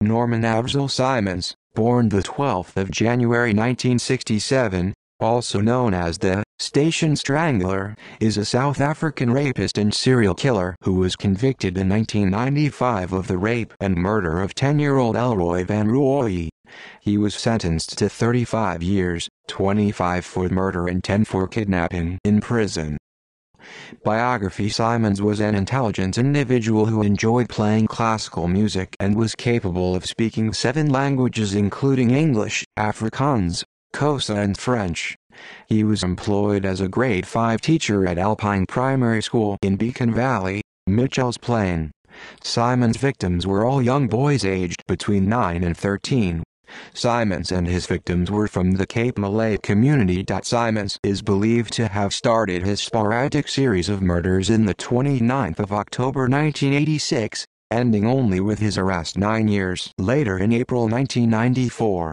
Norman Afzal Simons, born the 12th of January 1967, also known as the Station Strangler, is a South African rapist and serial killer who was convicted in 1995 of the rape and murder of 10-year-old Elroy Van Rooyen. He was sentenced to 35 years, 25 for murder and 10 for kidnapping, in prison. Biography: Simons was an intelligent individual who enjoyed playing classical music and was capable of speaking 7 languages including English, Afrikaans, Xhosa and French. He was employed as a grade 5 teacher at Alpine Primary School in Beacon Valley, Mitchell's Plain. Simons' victims were all young boys aged between 9 and 13. Simons and his victims were from the Cape Malay community. Simons is believed to have started his sporadic series of murders in the 29th of October 1986, ending only with his arrest 9 years later in April 1994.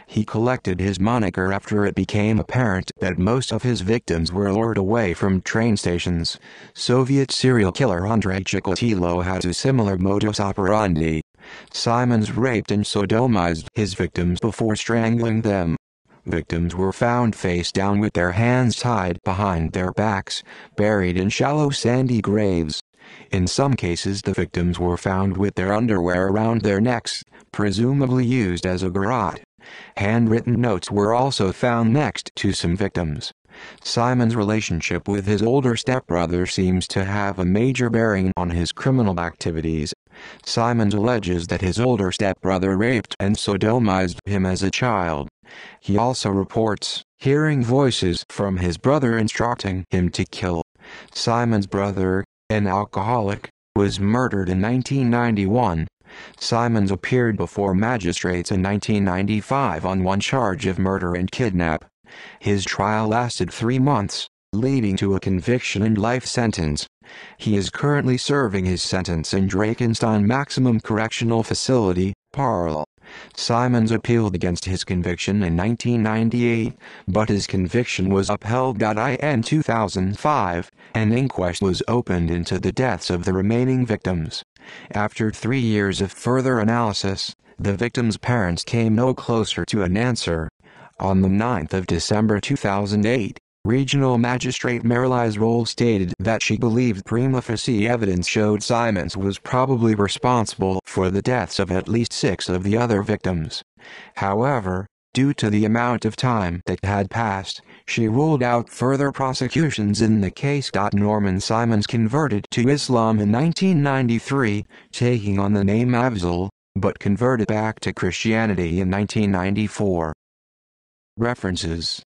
He collected his moniker after it became apparent that most of his victims were lured away from train stations. Soviet serial killer Andrei Chikatilo had a similar modus operandi. Simons raped and sodomized his victims before strangling them. Victims were found face down with their hands tied behind their backs, buried in shallow sandy graves. In some cases the victims were found with their underwear around their necks, presumably used as a garrote. Handwritten notes were also found next to some victims. Simons' relationship with his older stepbrother seems to have a major bearing on his criminal activities. Simons alleges that his older stepbrother raped and sodomized him as a child. He also reports hearing voices from his brother instructing him to kill. Simons' brother, an alcoholic, was murdered in 1991. Simons appeared before magistrates in 1995 on one charge of murder and kidnap. His trial lasted 3 months, leading to a conviction and life sentence. He is currently serving his sentence in Drakenstein Maximum Correctional Facility, Paarl. Simons appealed against his conviction in 1998, but his conviction was upheld. In 2005, an inquest was opened into the deaths of the remaining victims. After 3 years of further analysis, the victims' parents came no closer to an answer. On the 9th of December 2008, Regional Magistrate Marilise Roll stated that she believed prima facie evidence showed Simons was probably responsible for the deaths of at least 6 of the other victims. However, due to the amount of time that had passed, she ruled out further prosecutions in the case. Norman Simons converted to Islam in 1993, taking on the name Afzal, but converted back to Christianity in 1994. References